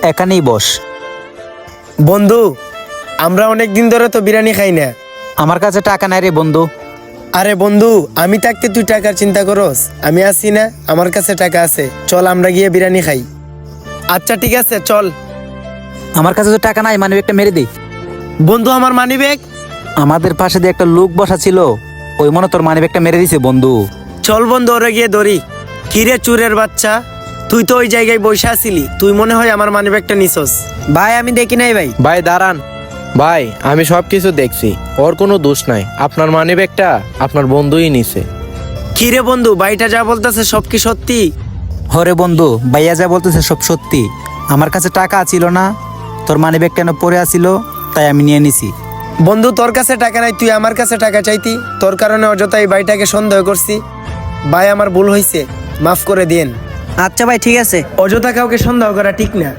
এখানেই বস। বন্ধু, আমরা অনেক দিন ধরে তো বিরিয়ানি খাই না। আমার কাছে টাকা নাই রে বন্ধু। আরে বন্ধু, আমি থাকতে তুই টাকার চিন্তা করস? আমি আছি না, আমার কাছে টাকা আছে। চল আমরা গিয়ে বিরিয়ানি খাই। আচ্ছা ঠিক আছে, চল। আমার কাছে তো টাকা নাই, মানে একটা মেরে দিই। বন্ধু, আমার মানি ব্যাগ। আমাদের পাশে দিয়ে একটা লোক বসা ছিল, ওই মনে তোর মানি ব্যাগটা মেরে দিছে বন্ধু। চল বন্ধু, ওরা গিয়ে ধরি। কিরে চুরের বাচ্চা, তুই তো ওই জায়গায় বসে আছিলি, তুই মনে হয় আমার মানি ব্যাগটা নিছস। ভাই আমি দেখি নাই ভাই। ভাই দাঁড়ান, ভাই আমি সব কিছু দেখছি, ওর কোনো দোষ নাই। আপনার মানিব্যাগটা আপনার বন্ধুই নিছে। কিরে বন্ধু, ভাইটা যা বলতেছে সব কি সত্যি? হরে বন্ধু, ভাইয়া যা বলতেছে সব সত্যি। আমার কাছে টাকা ছিল না, তোর মানি ব্যাগ কেন পড়ে আসিল, তাই আমি নিয়ে নিছি। বন্ধু, তোর কাছে টাকা নাই, তুই আমার কাছে টাকা চাইতি। তোর কারণে অযথা এই ভাইটাকে সন্দেহ করছি। ভাই আমার ভুল হয়েছে, মাফ করে দিন। আচ্ছা ভাই ঠিক আছে। অযথা কাউকে সন্দেহ করা ঠিক না।